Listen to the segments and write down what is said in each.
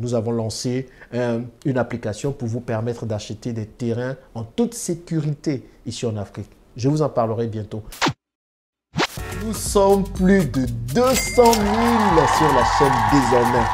nous avons lancé une application pour vous permettre d'acheter des terrains en toute sécurité ici en Afrique. Je vous en parlerai bientôt. Nous sommes plus de 200 000 sur la chaîne désormais.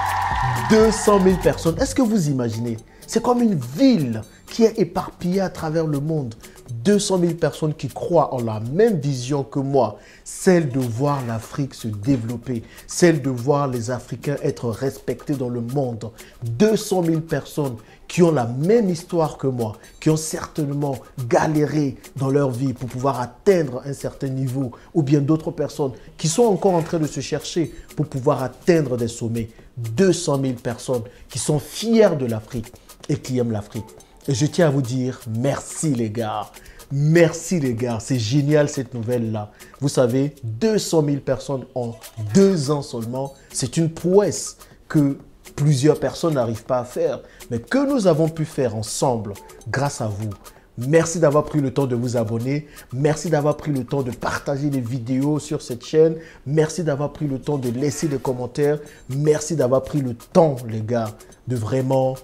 200 000 personnes. Est-ce que vous imaginez? C'est comme une ville qui est éparpillée à travers le monde. 200 000 personnes qui croient en la même vision que moi, celle de voir l'Afrique se développer, celle de voir les Africains être respectés dans le monde. 200 000 personnes qui ont la même histoire que moi, qui ont certainement galéré dans leur vie pour pouvoir atteindre un certain niveau, ou bien d'autres personnes qui sont encore en train de se chercher pour pouvoir atteindre des sommets. 200 000 personnes qui sont fiers de l'Afrique et qui aiment l'Afrique. Et je tiens à vous dire merci les gars. Merci les gars, c'est génial cette nouvelle-là. Vous savez, 200 000 personnes en 2 ans seulement, c'est une prouesse que plusieurs personnes n'arrivent pas à faire, mais que nous avons pu faire ensemble grâce à vous. Merci d'avoir pris le temps de vous abonner. Merci d'avoir pris le temps de partager les vidéos sur cette chaîne. Merci d'avoir pris le temps de laisser des commentaires. Merci d'avoir pris le temps, les gars, de vraiment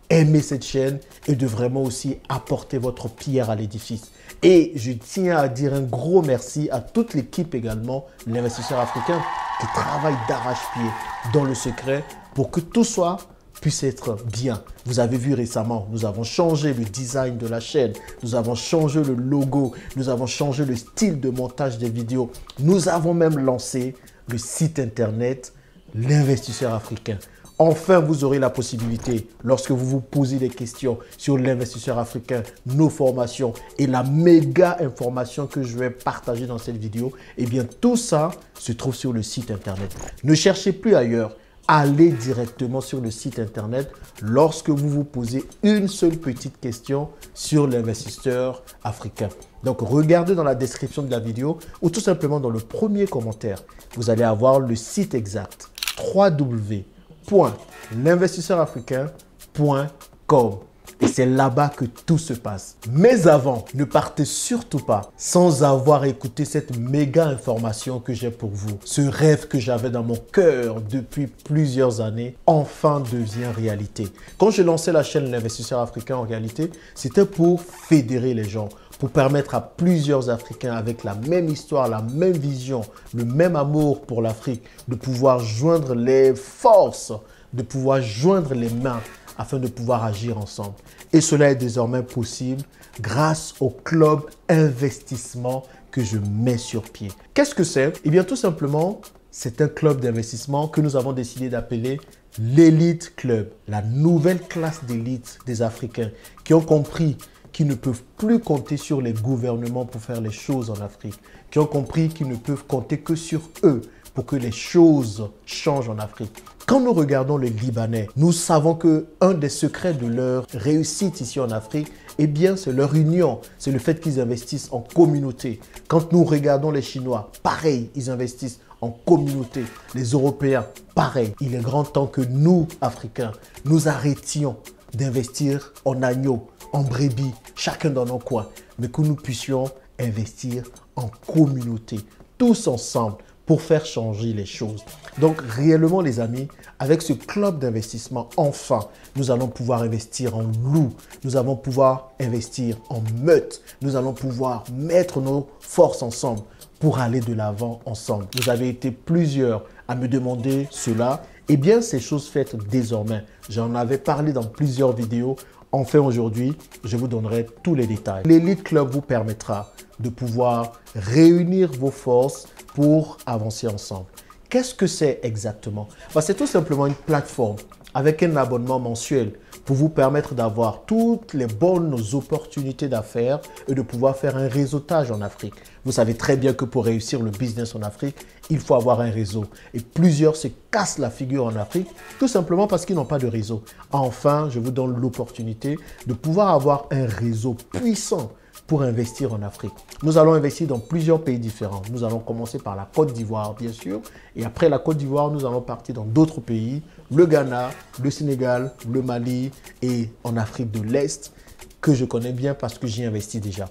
aimer cette chaîne et de vraiment aussi apporter votre pierre à l'édifice. Et je tiens à dire un gros merci à toute l'équipe également, l'investisseur africain, qui travaille d'arrache-pied dans le secret pour que tout soit puisse être bien. Vous avez vu récemment, nous avons changé le design de la chaîne, nous avons changé le logo, nous avons changé le style de montage des vidéos. Nous avons même lancé le site internet L'Investisseur Africain. Enfin, vous aurez la possibilité, lorsque vous vous posez des questions sur l'investisseur africain, nos formations et la méga information que je vais partager dans cette vidéo, eh bien tout ça se trouve sur le site internet. Ne cherchez plus ailleurs. Allez directement sur le site internet lorsque vous vous posez une seule petite question sur l'investisseur africain. Donc, regardez dans la description de la vidéo ou tout simplement dans le premier commentaire. Vous allez avoir le site exact www.l'investisseurafricain.com. Et c'est là-bas que tout se passe. Mais avant, ne partez surtout pas sans avoir écouté cette méga information que j'ai pour vous. Ce rêve que j'avais dans mon cœur depuis plusieurs années, enfin devient réalité. Quand j'ai lancé la chaîne L'Investisseur Africain, en réalité, c'était pour fédérer les gens, pour permettre à plusieurs Africains avec la même histoire, la même vision, le même amour pour l'Afrique, de pouvoir joindre les forces, de pouvoir joindre les mains afin de pouvoir agir ensemble. Et cela est désormais possible grâce au club investissement que je mets sur pied. Qu'est-ce que c'est? Eh bien, tout simplement, c'est un club d'investissement que nous avons décidé d'appeler l'Elite Club, la nouvelle classe d'élite des Africains qui ont compris qu'ils ne peuvent plus compter sur les gouvernements pour faire les choses en Afrique, qui ont compris qu'ils ne peuvent compter que sur eux pour que les choses changent en Afrique. Quand nous regardons les Libanais, nous savons qu'un des secrets de leur réussite ici en Afrique, eh bien, c'est leur union, c'est le fait qu'ils investissent en communauté. Quand nous regardons les Chinois, pareil, ils investissent en communauté. Les Européens, pareil. Il est grand temps que nous, Africains, nous arrêtions d'investir en agneaux, en brebis, chacun dans nos coins, mais que nous puissions investir en communauté, tous ensemble, pour faire changer les choses. Donc, réellement, les amis, avec ce club d'investissement, enfin, nous allons pouvoir investir en loup, nous allons pouvoir investir en meute, nous allons pouvoir mettre nos forces ensemble pour aller de l'avant ensemble. Vous avez été plusieurs à me demander cela. Eh bien, ces choses faites désormais. J'en avais parlé dans plusieurs vidéos. Enfin, aujourd'hui, je vous donnerai tous les détails. L'Elite Club vous permettra de pouvoir réunir vos forces pour avancer ensemble. Qu'est-ce que c'est exactement? C'est tout simplement une plateforme avec un abonnement mensuel pour vous permettre d'avoir toutes les bonnes opportunités d'affaires et de pouvoir faire un réseautage en Afrique. Vous savez très bien que pour réussir le business en Afrique, il faut avoir un réseau. Et plusieurs se cassent la figure en Afrique tout simplement parce qu'ils n'ont pas de réseau. Enfin, je vous donne l'opportunité de pouvoir avoir un réseau puissant pour investir en Afrique. Nous allons investir dans plusieurs pays différents. Nous allons commencer par la Côte d'Ivoire, bien sûr. Et après la Côte d'Ivoire, nous allons partir dans d'autres pays. Le Ghana, le Sénégal, le Mali et en Afrique de l'Est, que je connais bien parce que j'y investis déjà.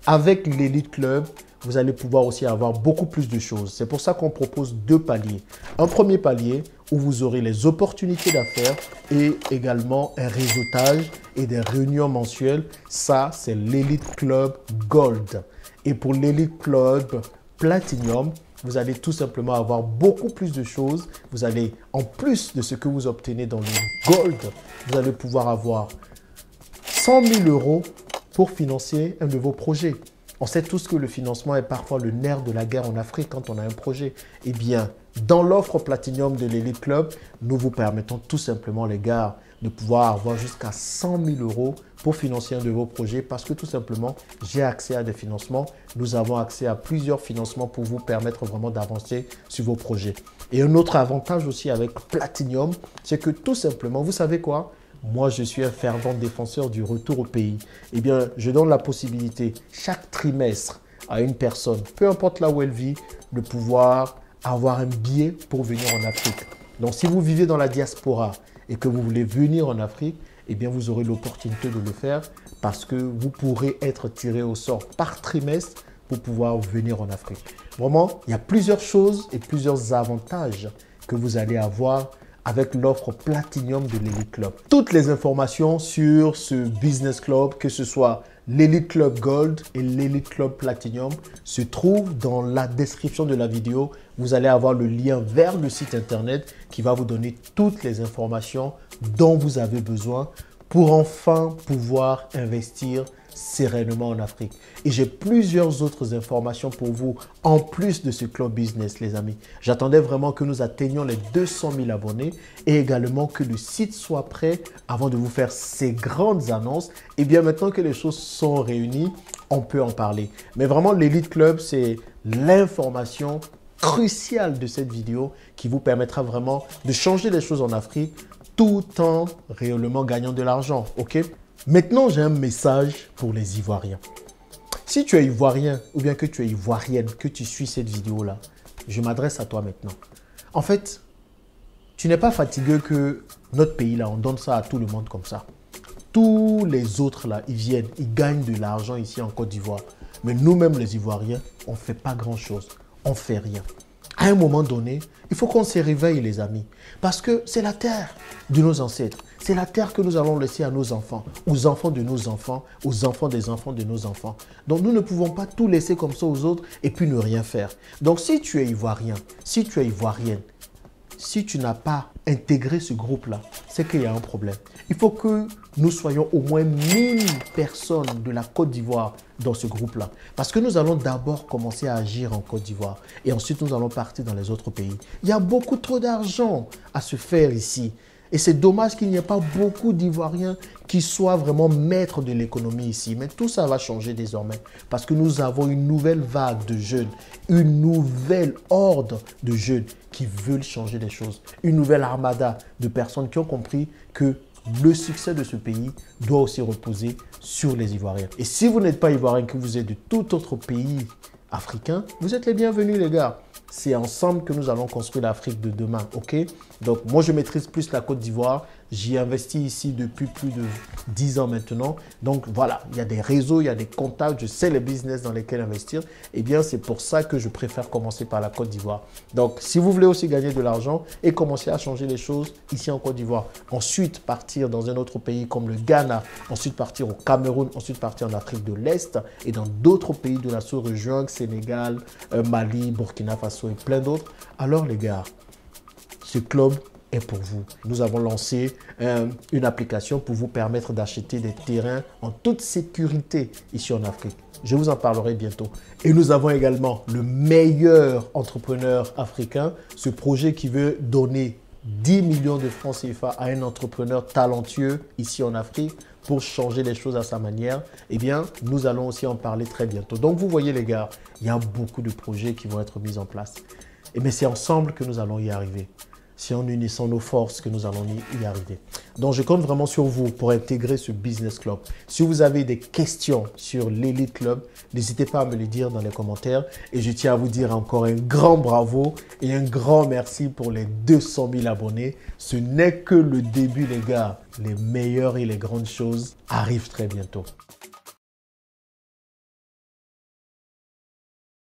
Avec l'Elite Club, vous allez pouvoir aussi avoir beaucoup plus de choses. C'est pour ça qu'on propose 2 paliers. Un premier palier où vous aurez les opportunités d'affaires et également un réseautage et des réunions mensuelles. Ça, c'est l'Elite Club Gold. Et pour l'Elite Club Platinum, vous allez tout simplement avoir beaucoup plus de choses. Vous allez, en plus de ce que vous obtenez dans le Gold, vous allez pouvoir avoir 100 000 € pour financer un de vos projets. On sait tous que le financement est parfois le nerf de la guerre en Afrique quand on a un projet. Eh bien, dans l'offre Platinum de l'Elite Club, nous vous permettons tout simplement, les gars, de pouvoir avoir jusqu'à 100 000 € pour financer un de vos projets parce que tout simplement, j'ai accès à des financements. Nous avons accès à plusieurs financements pour vous permettre vraiment d'avancer sur vos projets. Et un autre avantage aussi avec Platinum, c'est que tout simplement, vous savez quoi? Moi, je suis un fervent défenseur du retour au pays. Eh bien, je donne la possibilité chaque trimestre à une personne, peu importe là où elle vit, de pouvoir avoir un billet pour venir en Afrique. Donc, si vous vivez dans la diaspora et que vous voulez venir en Afrique, eh bien, vous aurez l'opportunité de le faire parce que vous pourrez être tiré au sort par trimestre pour pouvoir venir en Afrique. Vraiment, il y a plusieurs choses et plusieurs avantages que vous allez avoir avec l'offre Platinum de l'Elite Club. Toutes les informations sur ce Business Club, que ce soit l'Elite Club Gold et l'Elite Club Platinum, se trouvent dans la description de la vidéo. Vous allez avoir le lien vers le site internet qui va vous donner toutes les informations dont vous avez besoin pour enfin pouvoir investir sereinement en Afrique. Et j'ai plusieurs autres informations pour vous en plus de ce club business, les amis. J'attendais vraiment que nous atteignions les 200 000 abonnés et également que le site soit prêt avant de vous faire ces grandes annonces. Et bien maintenant que les choses sont réunies, on peut en parler. Mais vraiment, l'Elite Club, c'est l'information cruciale de cette vidéo qui vous permettra vraiment de changer les choses en Afrique tout en réellement gagnant de l'argent, ok? Maintenant, j'ai un message pour les Ivoiriens. Si tu es Ivoirien ou bien que tu es Ivoirienne, que tu suis cette vidéo-là, je m'adresse à toi maintenant. En fait, tu n'es pas fatigué que notre pays-là, on donne ça à tout le monde comme ça. Tous les autres, là, ils viennent, ils gagnent de l'argent ici en Côte d'Ivoire. Mais nous-mêmes, les Ivoiriens, on ne fait pas grand-chose. On ne fait rien. À un moment donné, il faut qu'on se réveille, les amis. Parce que c'est la terre de nos ancêtres. C'est la terre que nous allons laisser à nos enfants, aux enfants de nos enfants, aux enfants des enfants de nos enfants. Donc, nous ne pouvons pas tout laisser comme ça aux autres et puis ne rien faire. Donc, si tu es Ivoirien, si tu es Ivoirienne, si tu n'as pas intégré ce groupe-là, c'est qu'il y a un problème. Il faut que nous soyons au moins 1000 personnes de la Côte d'Ivoire dans ce groupe-là. Parce que nous allons d'abord commencer à agir en Côte d'Ivoire et ensuite nous allons partir dans les autres pays. Il y a beaucoup trop d'argent à se faire ici. Et c'est dommage qu'il n'y ait pas beaucoup d'Ivoiriens qui soient vraiment maîtres de l'économie ici. Mais tout ça va changer désormais parce que nous avons une nouvelle vague de jeunes, une nouvelle horde de jeunes qui veulent changer les choses. Une nouvelle armada de personnes qui ont compris que le succès de ce pays doit aussi reposer sur les Ivoiriens. Et si vous n'êtes pas Ivoirien, que vous êtes de tout autre pays africain, vous êtes les bienvenus, les gars. C'est ensemble que nous allons construire l'Afrique de demain, ok? Donc, moi, je maîtrise plus la Côte d'Ivoire. J'y investis ici depuis plus de 10 ans maintenant. Donc, voilà, il y a des réseaux, il y a des contacts, je sais les business dans lesquels investir. Eh bien, c'est pour ça que je préfère commencer par la Côte d'Ivoire. Donc, si vous voulez aussi gagner de l'argent et commencer à changer les choses ici en Côte d'Ivoire, ensuite partir dans un autre pays comme le Ghana, ensuite partir au Cameroun, ensuite partir en Afrique de l'Est et dans d'autres pays de la sous-région, Sénégal, Mali, Burkina Faso et plein d'autres, alors les gars, ce club est pour vous. Nous avons lancé une application pour vous permettre d'acheter des terrains en toute sécurité ici en Afrique. Je vous en parlerai bientôt. Et nous avons également le meilleur entrepreneur africain, ce projet qui veut donner 10 millions de francs CFA à un entrepreneur talentueux ici en Afrique pour changer les choses à sa manière. Eh bien, nous allons aussi en parler très bientôt. Donc, vous voyez les gars, il y a beaucoup de projets qui vont être mis en place. Mais c'est ensemble que nous allons y arriver. C'est en unissant nos forces que nous allons y arriver. Donc, je compte vraiment sur vous pour intégrer ce Business Club. Si vous avez des questions sur l'Elite Club, n'hésitez pas à me les dire dans les commentaires. Et je tiens à vous dire encore un grand bravo et un grand merci pour les 200 000 abonnés. Ce n'est que le début, les gars. Les meilleures et les grandes choses arrivent très bientôt.